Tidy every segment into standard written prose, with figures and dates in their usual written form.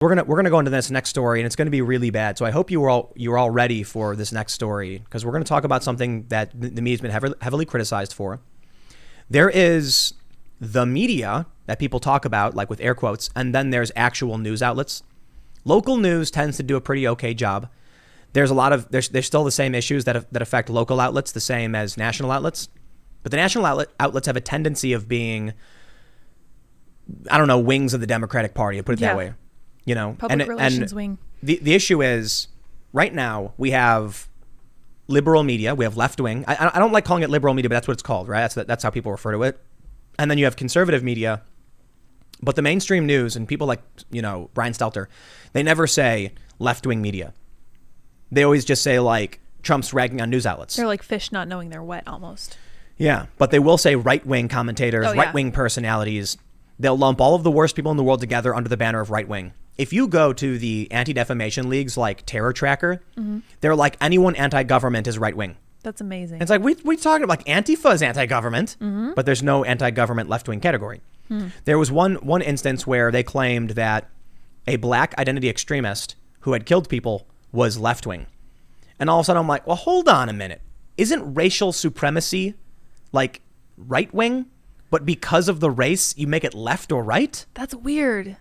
We're gonna go into this next story, and it's gonna be really bad. So I hope you're all ready for this next story, because we're gonna talk about something that the media's been heavily criticized for. There is the media that people talk about, like with air quotes, and then there's actual news outlets. Local news tends to do a pretty okay job. There's there's still the same issues that affect local outlets, the same as national outlets, but the national outlets have a tendency of being, I don't know, wings of the Democratic Party. I put it that way. You know, public relations wing. The issue is, right now we have liberal media, we have left wing. I don't like calling it liberal media, but that's what it's called, right? That's how people refer to it. And then you have conservative media, but the mainstream news and people like, you know, Brian Stelter, they never say left wing media. They always just say like Trump's ragging on news outlets. They're like fish not knowing they're wet almost. Yeah, but they will say right wing commentators, Oh, yeah. right wing personalities. They'll lump all of the worst people in the world together under the banner of right wing. If you go to the anti-defamation leagues like Terror Tracker, they're like, anyone anti-government is right wing. That's amazing. It's like, we talking about, like, Antifa is anti-government, but there's no anti-government left-wing category. There was one instance where they claimed that a black identity extremist who had killed people was left-wing. And all of a sudden I'm like, well, hold on a minute. Isn't racial supremacy like right-wing? But because of the race, you make it left or right? That's weird.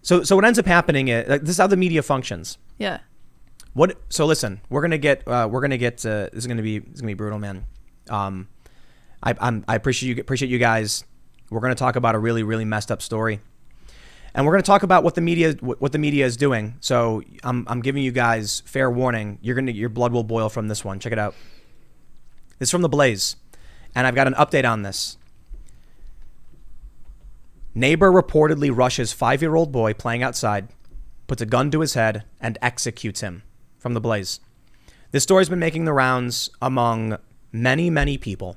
So what ends up happening is, like, this is how the media functions. Yeah. So listen, we're gonna get this is gonna be brutal, man. I appreciate you guys. We're gonna talk about a really, really messed up story, and we're gonna talk about what the media is doing. So I'm giving you guys fair warning. Your blood will boil from this one. Check it out. This is from The Blaze, and I've got an update on this. Neighbor reportedly rushes 5-year-old boy playing outside, puts a gun to his head, and executes him. From The Blaze. This story's been making the rounds among many, many people.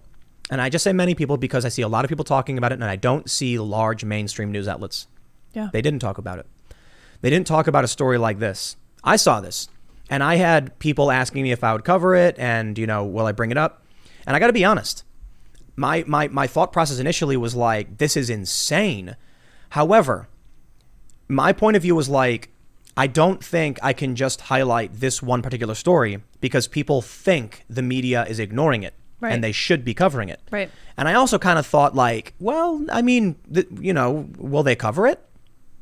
And I just say many people because I see a lot of people talking about it, and I don't see large mainstream news outlets. Yeah. They didn't talk about it. They didn't talk about a story like this. I saw this, and I had people asking me if I would cover it, and, you know, will I bring it up? And I got to be honest. My thought process initially was like, this is insane. However, my point of view was like, I don't think I can just highlight this one particular story because people think the media is ignoring it, right, and they should be covering it. Right. And I also kind of thought like, well, I mean, you know, will they cover it?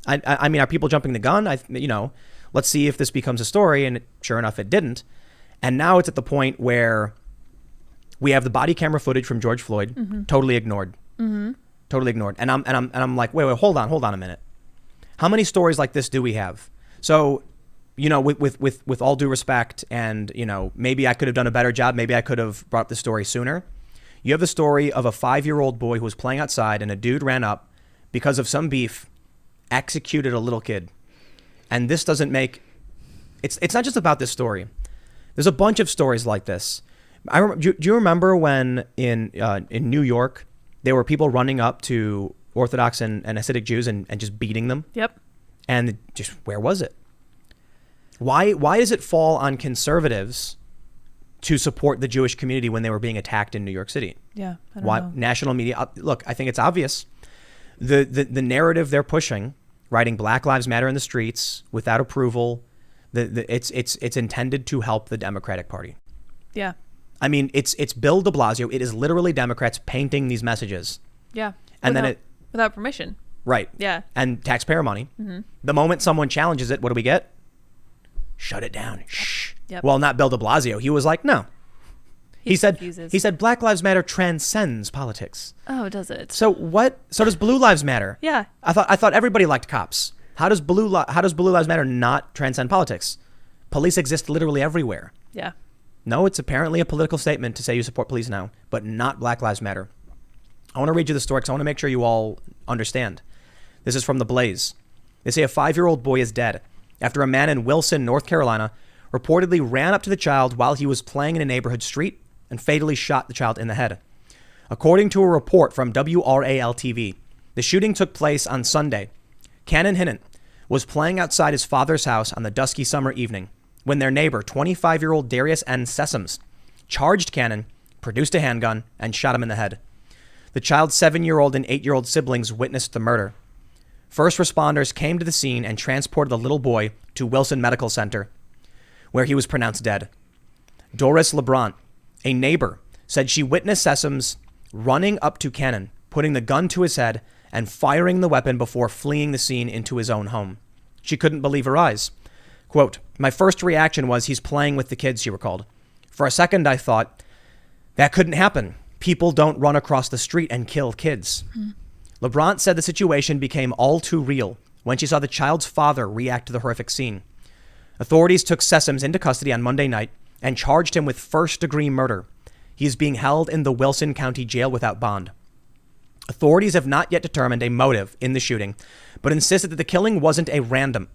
I mean, are people jumping the gun? Let's see if this becomes a story. And sure enough, it didn't. And now it's at the point where we have the body camera footage from George Floyd, totally ignored, totally ignored. And I'm like, wait, hold on a minute. How many stories like this do we have? So, you know, with all due respect, and, you know, maybe I could have done a better job. Maybe I could have brought up the story sooner. You have the story of a 5-year-old boy who was playing outside, and a dude ran up because of some beef, executed a little kid. And this doesn't make, it's not just about this story. There's a bunch of stories like this. Do you remember when in New York, there were people running up to Orthodox and Hasidic Jews and just beating them? Yep. And just, where was it? Why does it fall on conservatives to support the Jewish community when they were being attacked in New York City? Yeah. I don't Why know. national media? Look, I think it's obvious. The narrative they're pushing, writing Black Lives Matter in the streets without approval, it's intended to help the Democratic Party. Yeah. I mean, it's Bill de Blasio. It is literally Democrats painting these messages. Yeah. And without permission. Right. Yeah. And taxpayer money. The moment someone challenges it, what do we get? Shut it down. Shh. Yep. Well, not Bill de Blasio. He was like, no. He said Black Lives Matter transcends politics. Oh, does it? So what? So does Blue Lives Matter? Yeah. I thought everybody liked cops. How does Blue Lives Matter not transcend politics? Police exist literally everywhere. Yeah. No, it's apparently a political statement to say you support police now, but not Black Lives Matter. I want to read you the story because I want to make sure you all understand. This is from The Blaze. They say a 5-year-old boy is dead after a man in Wilson, North Carolina, reportedly ran up to the child while he was playing in a neighborhood street and fatally shot the child in the head. According to a report from WRAL-TV, the shooting took place on Sunday. Cannon Hinnant was playing outside his father's house on the dusky summer evening when their neighbor, 25-year-old Darius N. Sessoms, charged Cannon, produced a handgun, and shot him in the head. The child's 7-year-old and 8-year-old siblings witnessed the murder. First responders came to the scene and transported the little boy to Wilson Medical Center, where he was pronounced dead. Doris LeBrant, a neighbor, said she witnessed Sessoms running up to Cannon, putting the gun to his head and firing the weapon before fleeing the scene into his own home. She couldn't believe her eyes. Quote, "My first reaction was he's playing with the kids," she recalled. "For a second, I thought, that couldn't happen. People don't run across the street and kill kids." LeBrant said the situation became all too real when she saw the child's father react to the horrific scene. Authorities took Sessoms into custody on Monday night and charged him with first-degree murder. He is being held in the Wilson County Jail without bond. Authorities have not yet determined a motive in the shooting, but insisted that the killing wasn't random,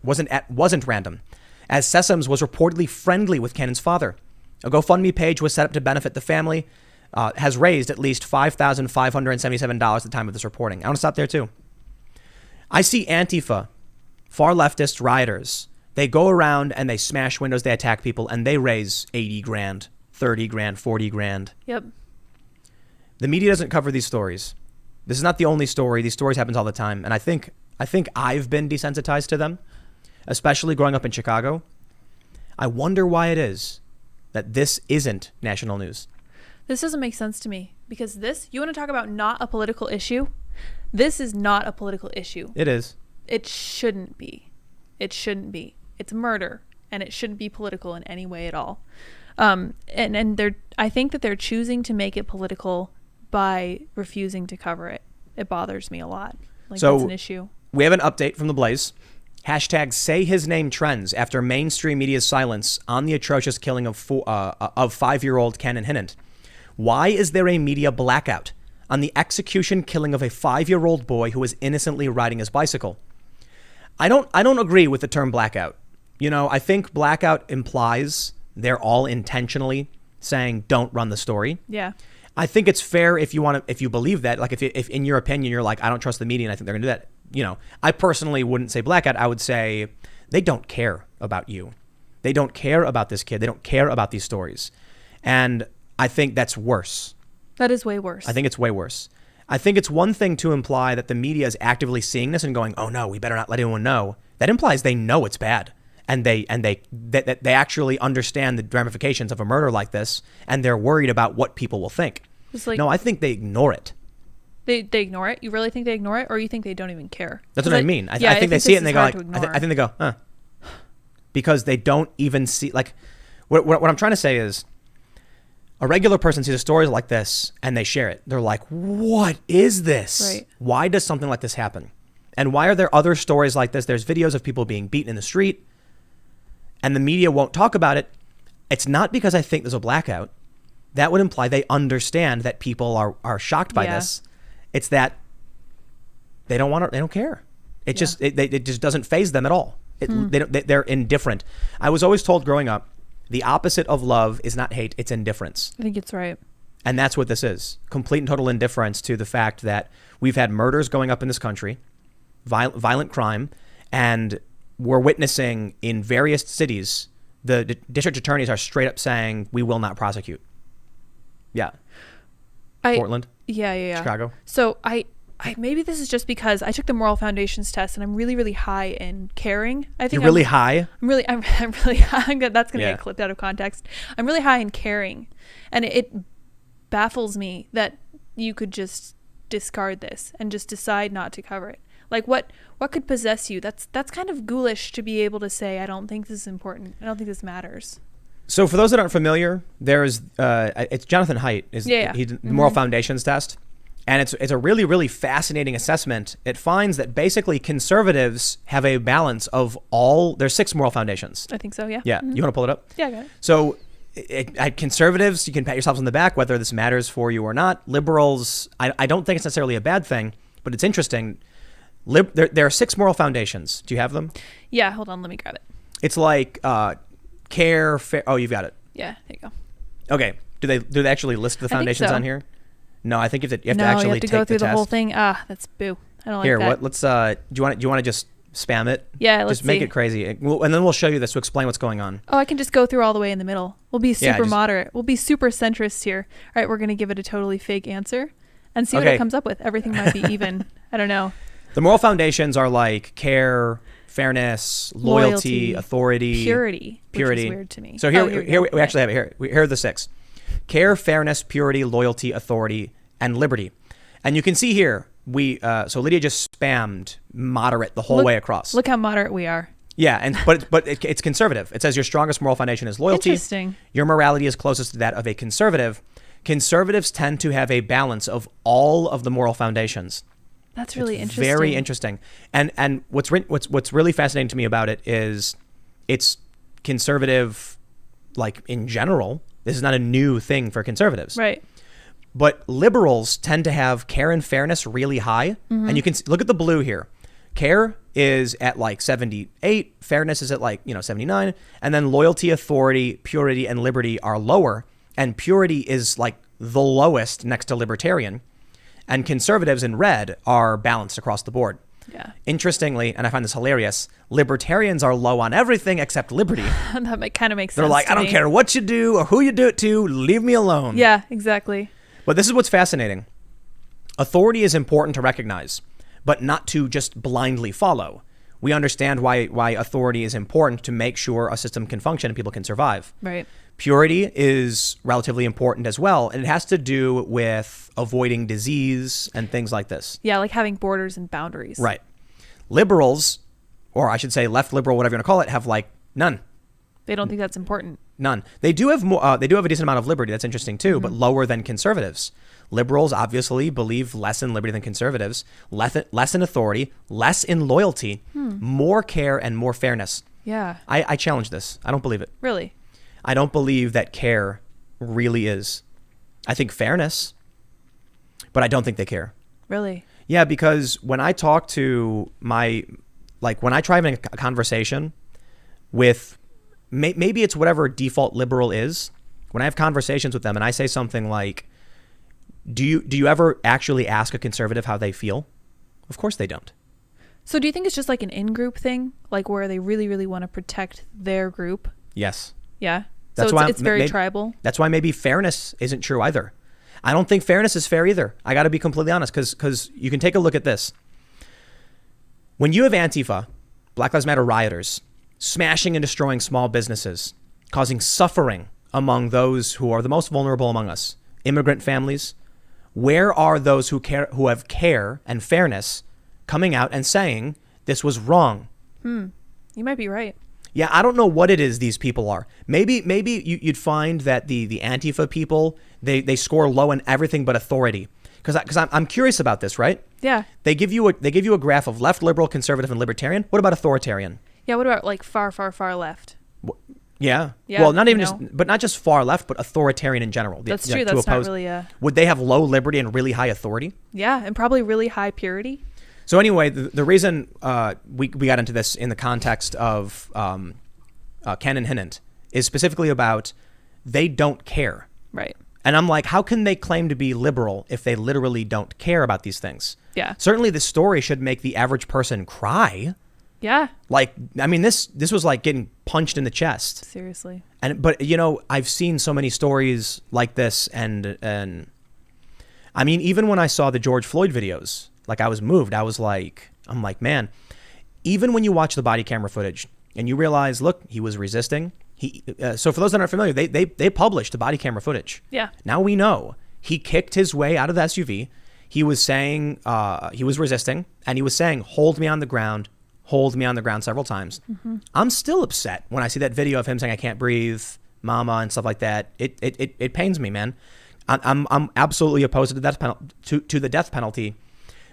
as Sessoms was reportedly friendly with Cannon's father. A GoFundMe page was set up to benefit the family, has raised at least $5,577 at the time of this reporting. I want to stop there too. I see Antifa, far leftist rioters. They go around and they smash windows, they attack people, and they raise 80 grand, 30 grand, 40 grand. Yep. The media doesn't cover these stories. This is not the only story. These stories happen all the time. And I think I've been desensitized to them, especially growing up in Chicago. I wonder why it is that this isn't national news. This doesn't make sense to me, because this, you want to talk about not a political issue? This is not a political issue. It is. It shouldn't be. It shouldn't be. It's murder, and it shouldn't be political in any way at all. And I think that they're choosing to make it political by refusing to cover it. It bothers me a lot. Like, that's an issue. We have an update from The Blaze. Hashtag say his name trends after mainstream media's silence on the atrocious killing of 5-year-old Cannon Hinnant. Why is there a media blackout on the execution killing of a 5-year-old boy who was innocently riding his bicycle? I don't agree with the term blackout. You know, I think blackout implies they're all intentionally saying don't run the story. Yeah. I think it's fair if you believe that, like if in your opinion you're like, I don't trust the media and I think they're gonna do that. You know, I personally wouldn't say blackout. I would say they don't care about you. They don't care about this kid. They don't care about these stories. And I think that's worse. That is way worse. I think it's way worse. I think it's one thing to imply that the media is actively seeing this and going, oh no, we better not let anyone know. That implies they know it's bad. And they actually understand the ramifications of a murder like this, and they're worried about what people will think. Like, no, I think they ignore it. They ignore it? You really think they ignore it, or you think they don't even care? That's what I mean. I think they see it and they go like, I think they go, huh? Because they don't even see, like, what I'm trying to say is, a regular person sees a story like this and they share it. They're like, what is this? Right. Why does something like this happen? And why are there other stories like this? There's videos of people being beaten in the street and the media won't talk about it. It's not because I think there's a blackout. That would imply they understand that people are shocked by this. It's that they don't care. It just doesn't faze them at all. They're indifferent. I was always told growing up, the opposite of love is not hate, it's indifference. I think it's right. And that's what this is. Complete and total indifference to the fact that we've had murders going up in this country, violent crime, and we're witnessing in various cities, the district attorneys are straight up saying, we will not prosecute. Yeah. Portland. Yeah. Chicago. So I maybe this is just because I took the moral foundations test and I'm really, really high in caring. I think you're really high. I'm really high. That's going to get clipped out of context. I'm really high in caring, and it baffles me that you could just discard this and just decide not to cover it. Like what could possess you? That's kind of ghoulish to be able to say, I don't think this is important. I don't think this matters. So for those that aren't familiar, there's it's Jonathan Haidt is the moral foundations test. And it's a really, really fascinating assessment. It finds that basically conservatives have a balance of there's 6 moral foundations. I think so, yeah. Yeah. You want to pull it up? Yeah, I got it. So at conservatives, you can pat yourselves on the back whether this matters for you or not. Liberals, I don't think it's necessarily a bad thing, but it's interesting. There are 6 moral foundations. Do you have them? Yeah, hold on. Let me grab it. It's like care, fair. Oh, you've got it. Yeah, there you go. Okay. Do they actually list the foundations on here? No, I think you have to actually go through the test. whole thing. That's boo. I don't like that. Here, let's do you want to just spam it? Yeah, let's just make it crazy. And then we'll show you this to explain what's going on. Oh, I can just go through all the way in the middle. We'll be super moderate. We'll be super centrist here. All right, we're going to give it a totally fake answer and see what it comes up with. Everything might be even. I don't know. The moral foundations are like care, fairness, loyalty, authority, purity. Which is weird to me. So here we actually have it here. Here are the 6: care, fairness, purity, loyalty, authority, and liberty. And you can see here so Lydia just spammed moderate the whole way across. Look how moderate we are. Yeah, but it's conservative. It says your strongest moral foundation is loyalty. Interesting. Your morality is closest to that of a conservative. Conservatives tend to have a balance of all of the moral foundations. That's really interesting. Very interesting. And what's really fascinating to me about it is it's conservative, like in general. This is not a new thing for conservatives. Right. But liberals tend to have care and fairness really high. Mm-hmm. And you can look at the blue here. Care is at like 78. Fairness is at like 79. And then loyalty, authority, purity, and liberty are lower. And purity is like the lowest next to libertarian. And conservatives in red are balanced across the board. Yeah. Interestingly, and I find this hilarious, libertarians are low on everything except liberty. That kind of makes sense. They're like, I don't care what you do or who you do it to, leave me alone. Yeah, exactly. But this is what's fascinating. Authority is important to recognize, but not to just blindly follow. We understand why authority is important to make sure a system can function and people can survive. Right. Purity is relatively important as well, and it has to do with avoiding disease and things like this. Yeah, like having borders and boundaries. Right. Liberals, or I should say left liberal, whatever you want to call it, have like none. They don't think that's important. None. They do have more. They do have a decent amount of liberty. That's interesting too, but lower than conservatives. Liberals obviously believe less in liberty than conservatives, less in authority, less in loyalty, more care, and more fairness. Yeah. I challenge this. I don't believe it. Really? I don't believe that care really is. I think fairness, but I don't think they care. Really? Yeah, because when I talk to when I try having a conversation with, maybe it's whatever default liberal is, when I have conversations with them and I say something like, do you ever actually ask a conservative how they feel? Of course they don't. So do you think it's just like an in-group thing? Like where they really, really want to protect their group? Yes. Yeah. That's so why it's very tribal. That's why maybe fairness isn't true either. I don't think fairness is fair either. I got to be completely honest, because you can take a look at this. When you have Antifa, Black Lives Matter rioters, smashing and destroying small businesses, causing suffering among those who are the most vulnerable among us, immigrant families, where are those who have care and fairness coming out and saying this was wrong? You might be right. Yeah, I don't know what it is these people are. Maybe you'd find that the Antifa people, they score low in everything but authority. Because I'm curious about this, right? Yeah. They give you a graph of left, liberal, conservative, and libertarian. What about authoritarian? Yeah. What about like far, far, far left? Yeah. Yeah. Well, not even not just far left, but authoritarian in general. That's true. That's not really a. Would they have low liberty and really high authority? Yeah, and probably really high purity. So anyway, the reason we got into this in the context of Cannon Hinnant is specifically about they don't care. Right. And I'm like, how can they claim to be liberal if they literally don't care about these things? Yeah. Certainly this story should make the average person cry. Yeah. Like, I mean, this was like getting punched in the chest. Seriously. But I've seen so many stories like this, and I mean, even when I saw the George Floyd videos, like I was moved. I'm like, man, even when you watch the body camera footage and you realize, look, he was resisting. So for those that aren't familiar, they published the body camera footage. Yeah. Now we know he kicked his way out of the SUV. He was saying he was resisting, and he was saying, hold me on the ground several times. Mm-hmm. I'm still upset when I see that video of him saying, I can't breathe, mama, and stuff like that. It pains me, man. I'm absolutely opposed to the death penalty,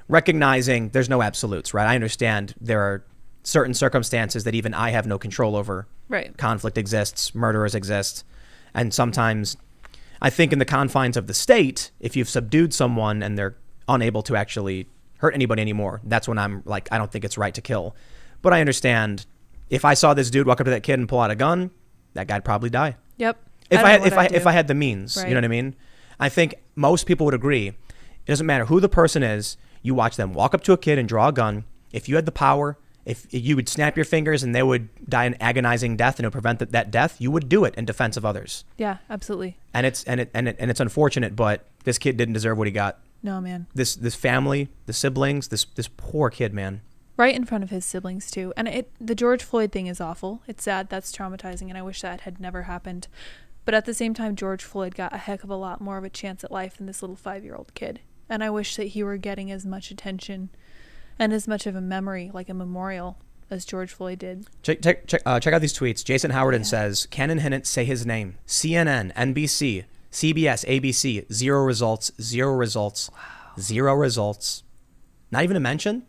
recognizing there's no absolutes, right? I understand there are certain circumstances that even I have no control over. Right. Conflict exists, murderers exist, and sometimes I think in the confines of the state, if you've subdued someone and they're unable to actually hurt anybody anymore, that's when I'm like, I don't think it's right to kill. But I understand if I saw this dude walk up to that kid and pull out a gun, that guy'd probably die. Yep. If I had the means, right. You know what I mean? I think most people would agree. It doesn't matter who the person is. You watch them walk up to a kid and draw a gun. If you had the power, if you would snap your fingers and they would die an agonizing death and it would prevent that death, you would do it in defense of others. Yeah, absolutely. And it's unfortunate, but this kid didn't deserve what he got. No, man. This family, the siblings, this poor kid, man. Right in front of his siblings too. And the George Floyd thing is awful. It's sad. That's traumatizing, and I wish that had never happened. But at the same time, George Floyd got a heck of a lot more of a chance at life than this little 5-year-old kid. And I wish that he were getting as much attention and as much of a memory, like a memorial, as George Floyd did. Check out these tweets. Jason Howardin says, Cannon Hinnant, say his name. CNN, NBC, CBS, ABC, 0 results, 0 results, wow. 0 results. Not even a mention?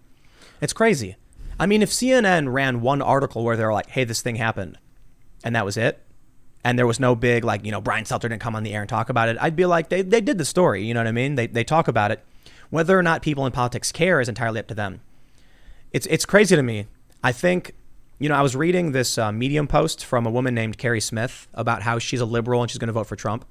It's crazy. I mean, if CNN ran one article where they're like, hey, this thing happened, and that was it, and there was no big, like, you know, Brian Stelter didn't come on the air and talk about it, I'd be like, they did the story, you know what I mean? They talk about it. Whether or not people in politics care is entirely up to them. It's crazy to me. I think, you know, I was reading this Medium post from a woman named Carrie Smith about how she's a liberal and she's going to vote for Trump.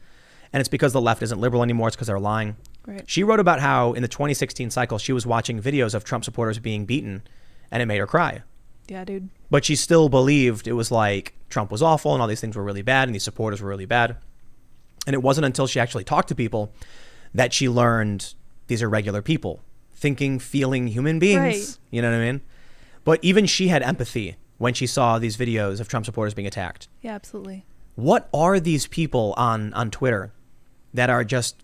And it's because the left isn't liberal anymore. It's because they're lying. Right. She wrote about how in the 2016 cycle, she was watching videos of Trump supporters being beaten and it made her cry. Yeah, dude. But she still believed it was like Trump was awful and all these things were really bad and these supporters were really bad. And it wasn't until she actually talked to people that she learned these are regular people, thinking, feeling human beings. Right. You know what I mean? But even she had empathy when she saw these videos of Trump supporters being attacked. Yeah, absolutely. What are these people on Twitter that are just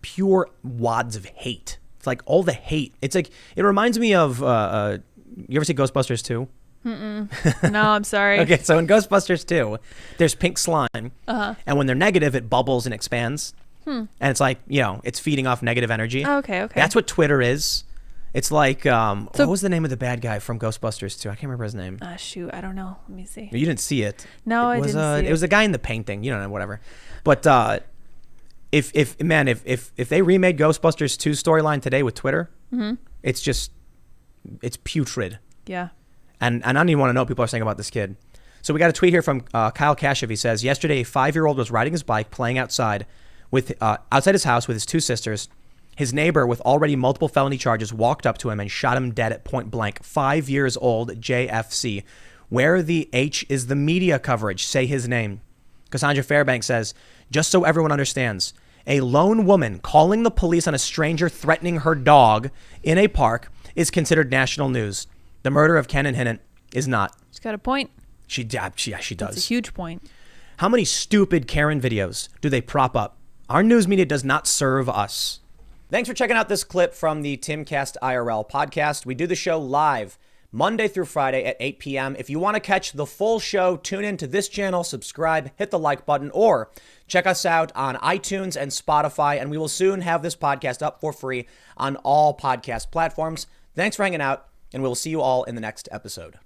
pure wads of hate? It's like all the hate. It's like, it reminds me of, you ever see Ghostbusters 2? Mm-mm. No, I'm sorry. Okay, so in Ghostbusters 2, there's pink slime. Uh-huh. And when they're negative, it bubbles and expands. And it's like, you know, it's feeding off negative energy. Oh, okay. That's what Twitter is. It's like, what was the name of the bad guy from Ghostbusters 2? I can't remember his name. Shoot, I don't know. Let me see. You didn't see it. No, I didn't see it. It was the guy in the painting. You don't know, whatever. But if they remade Ghostbusters 2 storyline today with Twitter, it's putrid. Yeah. And I don't even want to know what people are saying about this kid. So we got a tweet here from Kyle Kashev. He says, yesterday, a 5-year-old was riding his bike, playing outside his house with his 2 sisters. His neighbor, with already multiple felony charges, walked up to him and shot him dead at point blank. 5 years old, JFC. Where the H is the media coverage? Say his name. Cassandra Fairbanks says, just so everyone understands, a lone woman calling the police on a stranger threatening her dog in a park is considered national news. The murder of Cannon Hinnant is not. She's got a point. She does. That's a huge point. How many stupid Karen videos do they prop up? Our news media does not serve us. Thanks for checking out this clip from the Timcast IRL podcast. We do the show live Monday through Friday at 8 p.m. If you want to catch the full show, tune in to this channel, subscribe, hit the like button, or check us out on iTunes and Spotify, and we will soon have this podcast up for free on all podcast platforms. Thanks for hanging out, and we'll see you all in the next episode.